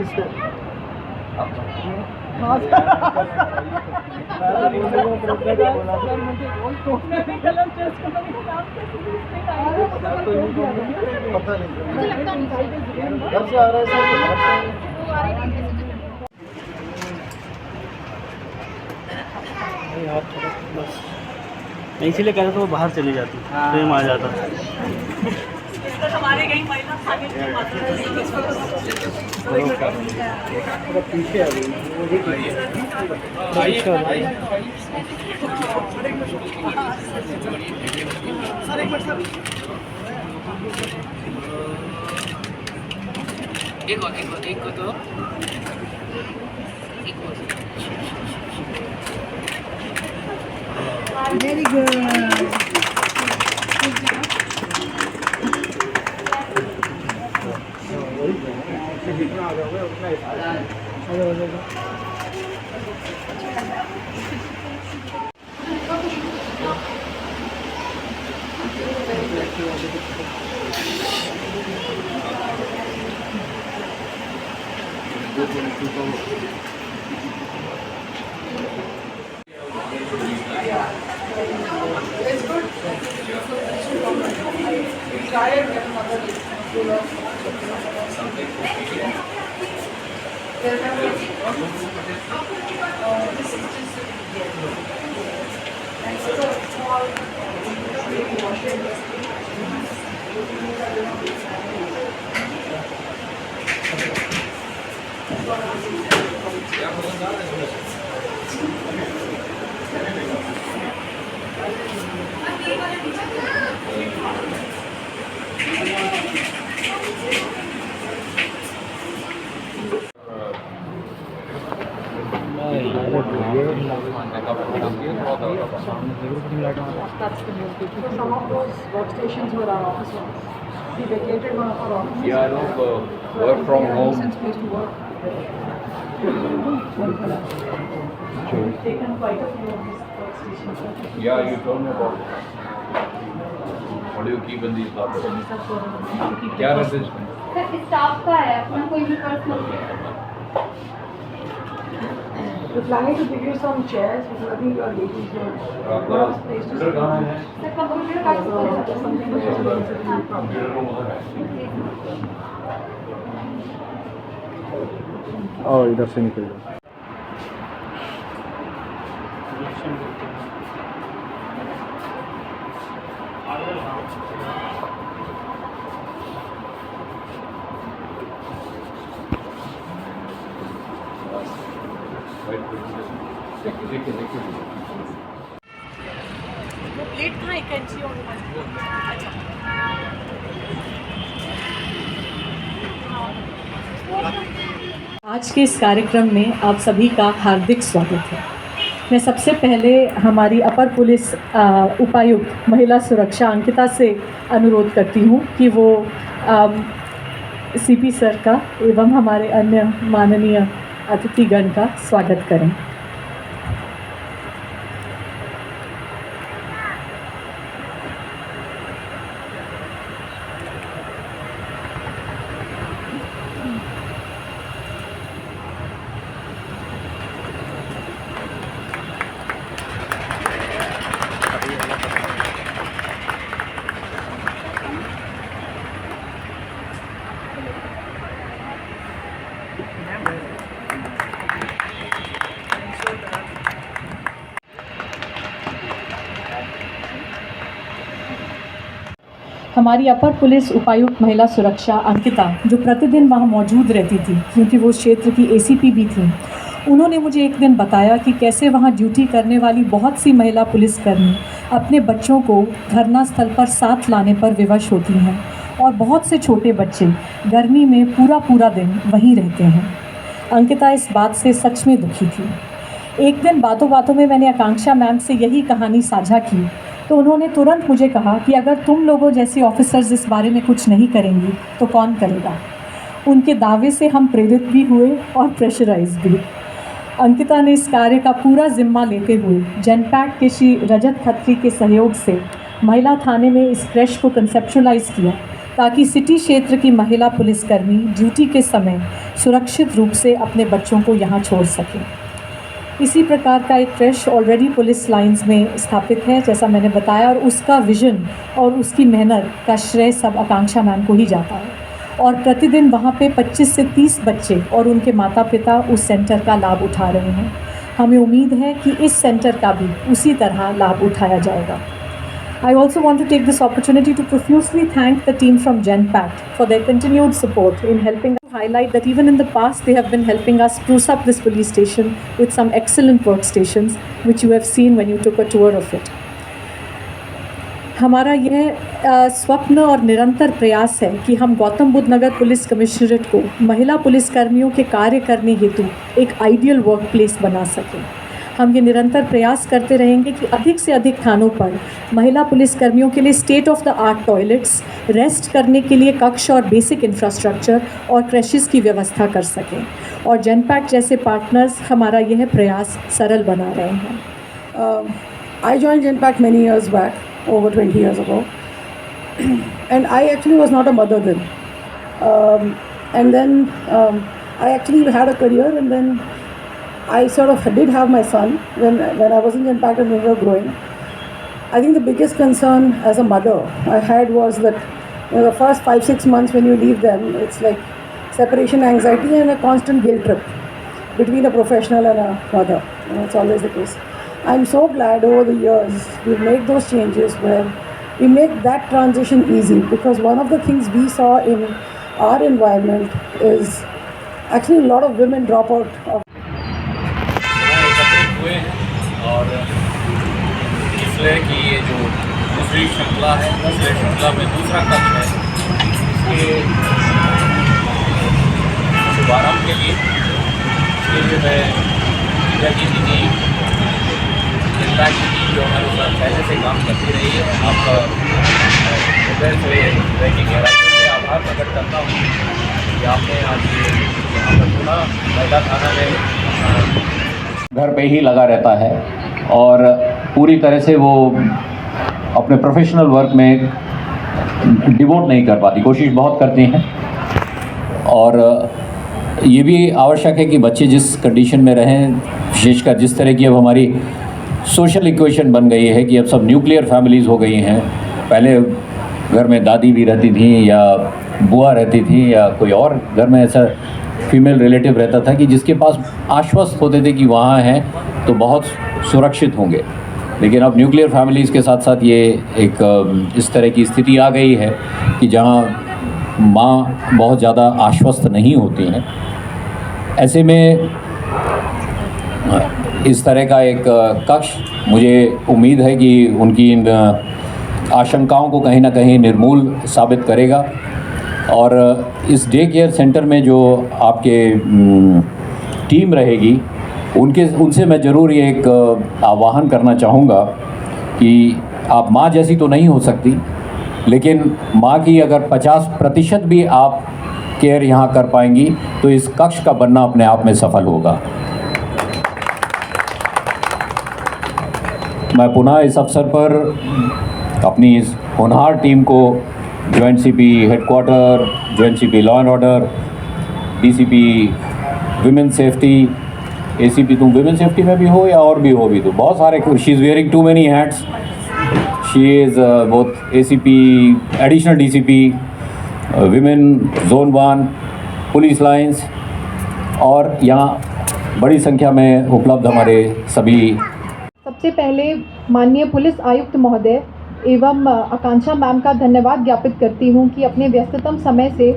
किसको पता नहीं घर से आ रहा है बस मैं इसीलिए कह रहा था वो बाहर चली जाती प्रेम आ जाता। हमारे कहीं महिला थाने पीछे आ गई एक को तो वेरी गुड। जितना आ जाओगे उतना So some of those workstations were our office ones. We vacated one of our offices. Yeah, no, work from home. Since place to work. We've taken quite a few of these workstations. Yeah, you told me about it. What do you keep in these lockers? क्या रहते हैं इसमें? Staff का है अपना कोई भी personal. We're planning to give you some chairs because I think your ladies were place to sit. Sir computer का Something which is going to be computer room उधर है। और इधर से निकल जाओ। देखिए वो प्लेट था एक इंची और आज के इस कार्यक्रम में आप सभी का हार्दिक स्वागत है। मैं सबसे पहले हमारी अपर पुलिस उपायुक्त महिला सुरक्षा अंकिता से अनुरोध करती हूँ कि वो सीपी सर का एवं हमारे अन्य माननीय अतिथिगण का स्वागत करें। हमारी अपर पुलिस उपायुक्त महिला सुरक्षा अंकिता, जो प्रतिदिन वहाँ मौजूद रहती थी क्योंकि वो उस क्षेत्र की एसीपी भी थी, उन्होंने मुझे एक दिन बताया कि कैसे वहाँ ड्यूटी करने वाली बहुत सी महिला पुलिसकर्मी अपने बच्चों को धरना स्थल पर साथ लाने पर विवश होती हैं और बहुत से छोटे बच्चे गर्मी में पूरा दिन वहीं रहते हैं। अंकिता इस बात से सच में दुखी थी। एक दिन बातों बातों में मैंने आकांक्षा मैम से यही कहानी साझा की तो उन्होंने तुरंत मुझे कहा कि अगर तुम लोगों जैसी ऑफिसर्स इस बारे में कुछ नहीं करेंगी तो कौन करेगा। उनके दावे से हम प्रेरित भी हुए और प्रेशराइज भी। अंकिता ने इस कार्य का पूरा जिम्मा लेते हुए जनपैक के श्री रजत खत्री के सहयोग से महिला थाने में इस क्रैश को कंसेप्चुलाइज किया ताकि सिटी क्षेत्र की महिला पुलिसकर्मी ड्यूटी के समय सुरक्षित रूप से अपने बच्चों को यहाँ छोड़ सकें। इसी प्रकार का एक क्रैश ऑलरेडी पुलिस लाइंस में स्थापित है, जैसा मैंने बताया, और उसका विज़न और उसकी मेहनत का श्रेय सब आकांक्षा मैम को ही जाता है। और प्रतिदिन वहाँ पे 25 से 30 बच्चे और उनके माता पिता उस सेंटर का लाभ उठा रहे हैं। हमें उम्मीद है कि इस सेंटर का भी उसी तरह लाभ उठाया जाएगा। I also want to take this opportunity to profusely thank the team from Genpact for their continued support in helping us highlight that even in the past they have been helping us spruce up this police station with some excellent workstations which you have seen when you took a tour of it. हमारा यह स्वप्न और निरंतर प्रयास है कि हम गौतम बुद्ध नगर police commissionerate को महिला पुलिसकर्मियों के कार्य करने हेतु एक आइडियल वर्क प्लेस बना सकें। हम ये निरंतर प्रयास करते रहेंगे कि अधिक से अधिक थानों पर महिला पुलिसकर्मियों के लिए state of the art toilets, rest करने के लिए कक्ष और बेसिक इंफ्रास्ट्रक्चर और क्रैशेस की व्यवस्था कर सकें। और जेनपैक्ट जैसे पार्टनर्स हमारा यह प्रयास सरल बना रहे हैं। I joined Genpact many years back, over 20 years ago, and I actually was not a mother then. And then I actually had a career, and then I sort of did have my son when I was in Genpact and when we were growing. I think the biggest concern as a mother I had was that the first 5-6 months when you leave them, it's like separation anxiety and a constant guilt trip between a professional and a mother. It's always the case. I'm so glad over the years we've made those changes where we make that transition easy, because one of the things we saw in our environment is actually a lot of women drop out of एकत्रित हुए हैं और इसलिए कि ये जो दूसरी श्रृंखला है, दूसरे श्रृंखला में दूसरा कक्ष है, इसके शुभारंभ के लिए मैं विद्या जी Genpact की टीम जो हमारे साथ पहले से काम करती रही है, आपका हृदय से हृदय की गहराई से आभार प्रकट करता हूँ कि आपने आज यहाँ पर चुना। महिला थाना में घर पे ही लगा रहता है और पूरी तरह से वो अपने प्रोफेशनल वर्क में डिवोट नहीं कर पाती, कोशिश बहुत करती हैं। और ये भी आवश्यक है कि बच्चे जिस कंडीशन में रहें, विशेषकर जिस तरह की अब हमारी सोशल इक्वेशन बन गई है कि अब सब न्यूक्लियर फैमिलीज़ हो गई हैं। पहले घर में दादी भी रहती थी या बुआ रहती थी या कोई और घर में ऐसा फीमेल रिलेटिव रहता था कि जिसके पास आश्वस्त होते थे कि वहाँ हैं तो बहुत सुरक्षित होंगे। लेकिन अब न्यूक्लियर फैमिलीज़ के साथ साथ ये एक इस तरह की स्थिति आ गई है कि जहाँ माँ बहुत ज़्यादा आश्वस्त नहीं होती हैं। ऐसे में इस तरह का एक कक्ष, मुझे उम्मीद है कि उनकी इन आशंकाओं को कहीं ना कहीं निर्मूल साबित करेगा। और इस डे केयर सेंटर में जो आपके टीम रहेगी, उनसे मैं ज़रूर ये एक आह्वान करना चाहूँगा कि आप माँ जैसी तो नहीं हो सकती, लेकिन माँ की अगर 50% भी आप केयर यहाँ कर पाएंगी तो इस कक्ष का बनना अपने आप में सफल होगा। मैं पुनः इस अवसर पर अपनी इस होनहार टीम को joint CP headquarter, joint CP law and order, DCP women safety, ACP, तुम विमेन सेफ्टी में भी हो या और भी हो भी तो बहुत सारे, she is wearing too many hats. She is both ACP, additional DCP, women zone 1, police lines, और यहाँ बड़ी संख्या में उपलब्ध हमारे सभी। सबसे पहले माननीय पुलिस आयुक्त महोदय एवं आकांक्षा मैम का धन्यवाद ज्ञापित करती हूँ कि अपने व्यस्ततम समय से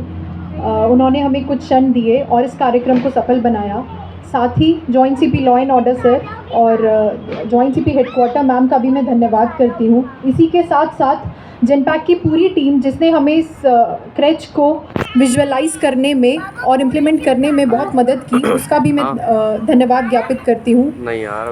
उन्होंने हमें कुछ क्षण दिए और इस कार्यक्रम को सफल बनाया। साथ ही joint CP law and order sir और जॉइंट सीपी हेडक्वार्टर मैम का भी मैं धन्यवाद करती हूँ। इसी के साथ साथ जेनपैक्ट की पूरी टीम जिसने हमें इस क्रैच को विजुअलाइज करने में और इम्प्लीमेंट करने में बहुत मदद की, उसका भी मैं धन्यवाद ज्ञापित करती हूँ।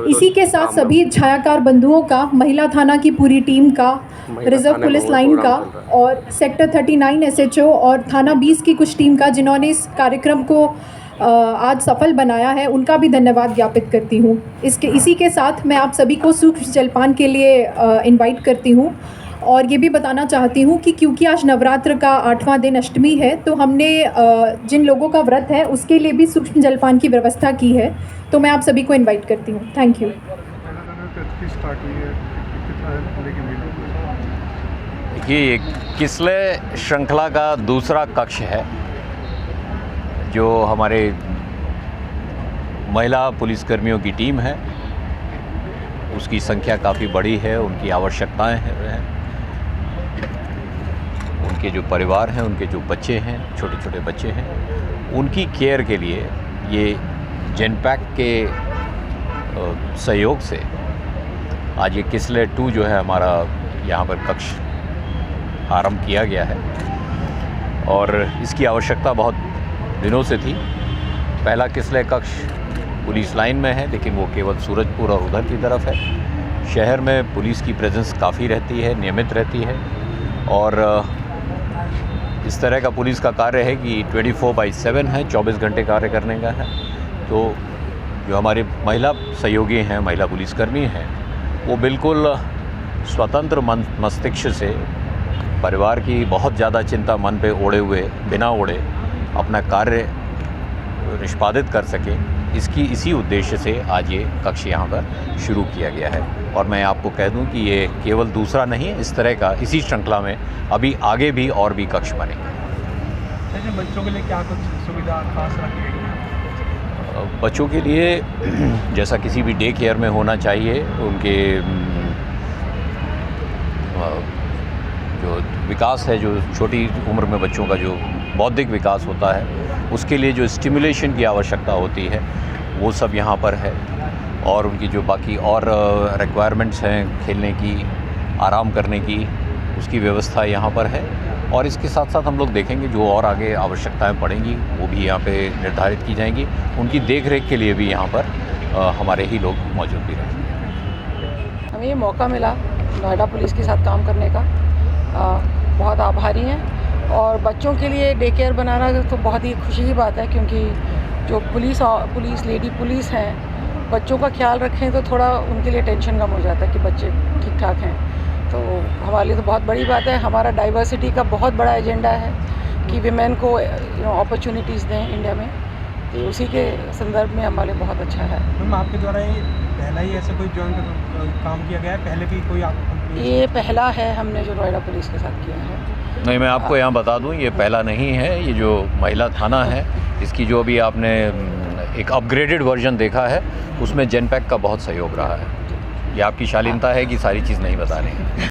इसी के साथ सभी छायाकार बंधुओं का, महिला थाना की पूरी टीम का, रिजर्व पुलिस लाइन का और सेक्टर 39 SHO और थाना 20 की कुछ टीम का, जिन्होंने इस कार्यक्रम को आज सफल बनाया है, उनका भी धन्यवाद ज्ञापित करती हूँ। इसी के साथ मैं आप सभी को सूक्ष्म जलपान के लिए इनवाइट करती हूँ और ये भी बताना चाहती हूँ कि क्योंकि आज नवरात्र का 8वां दिन अष्टमी है, तो हमने जिन लोगों का व्रत है उसके लिए भी सूक्ष्म जलपान की व्यवस्था की है। तो मैं आप सभी को इनवाइट करती हूँ। Thank you. देखिए, ये किस्ले श्रृंखला का दूसरा कक्ष है जो हमारे महिला पुलिसकर्मियों की टीम है। उसकी संख्या काफ़ी बड़ी है, उनकी आवश्यकताएं हैं, उनके जो परिवार हैं, उनके जो बच्चे हैं, छोटे छोटे बच्चे हैं, उनकी केयर के लिए ये जेनपैक के सहयोग से आज ये किस्ले 2 जो है हमारा यहाँ पर कक्ष आरंभ किया गया है। और इसकी आवश्यकता बहुत दिनों से थी। पहला किस्ले कक्ष पुलिस लाइन में है, लेकिन वो केवल सूरजपुर और उधर की तरफ है। शहर में पुलिस की प्रेजेंस काफ़ी रहती है, नियमित रहती है, और इस तरह का पुलिस का कार्य है कि 24/7 है, 24 घंटे कार्य करने का है। तो जो हमारे महिला सहयोगी हैं, महिला पुलिसकर्मी हैं, वो बिल्कुल स्वतंत्र मस्तिष्क से परिवार की बहुत ज़्यादा चिंता मन पे ओढ़े हुए, बिना ओढ़े अपना कार्य निष्पादित कर सके, इसी उद्देश्य से आज ये कक्ष यहाँ पर शुरू किया गया है। और मैं आपको कह दूं कि ये केवल दूसरा नहीं है, इस तरह का इसी श्रृंखला में अभी आगे भी और भी कक्ष बनेंगे। बच्चों के लिए क्या कुछ सुविधा खास रखी गई है? बच्चों के लिए जैसा किसी भी डे केयर में होना चाहिए, उनके जो विकास है, जो छोटी उम्र में बच्चों का जो बौद्धिक विकास होता है, उसके लिए जो स्टिमुलेशन की आवश्यकता होती है, वो सब यहाँ पर है। और उनकी जो बाकी और रिक्वायरमेंट्स हैं, खेलने की, आराम करने की, उसकी व्यवस्था यहाँ पर है। और इसके साथ साथ हम लोग देखेंगे जो और आगे आवश्यकताएं पड़ेंगी वो भी यहाँ पे निर्धारित की जाएंगी। उनकी देख रेख के लिए भी यहाँ पर हमारे ही लोग मौजूद भी रहेंगे। हमें ये मौका मिला नोएडा पुलिस के साथ काम करने का, बहुत आभारी हैं। और बच्चों के लिए डे केयर बनाना तो बहुत ही खुशी की बात है, क्योंकि जो पुलिस लेडी पुलिस हैं, बच्चों का ख्याल रखें तो थोड़ा उनके लिए टेंशन कम हो जाता है कि बच्चे ठीक ठाक हैं। तो हमारे लिए तो बहुत बड़ी बात है। हमारा डाइवर्सिटी का बहुत बड़ा एजेंडा है कि विमेन को अपॉर्चुनिटीज़ दें इंडिया में, तो उसी के संदर्भ में हमारे बहुत अच्छा है। मैम, आपके द्वारा ये पहला ही ऐसा कोई जॉइन काम किया गया है? पहले भी कोई ये पहला है हमने जो नोएडा पुलिस के साथ किया है। नहीं, मैं आपको यहाँ बता दूँ, ये पहला नहीं है। ये जो महिला थाना है, इसकी जो भी आपने एक अपग्रेडेड वर्जन देखा है, उसमें जेनपैक का बहुत सहयोग रहा है। ये आपकी शालीनता है कि सारी चीज़ नहीं बता रहे हैं।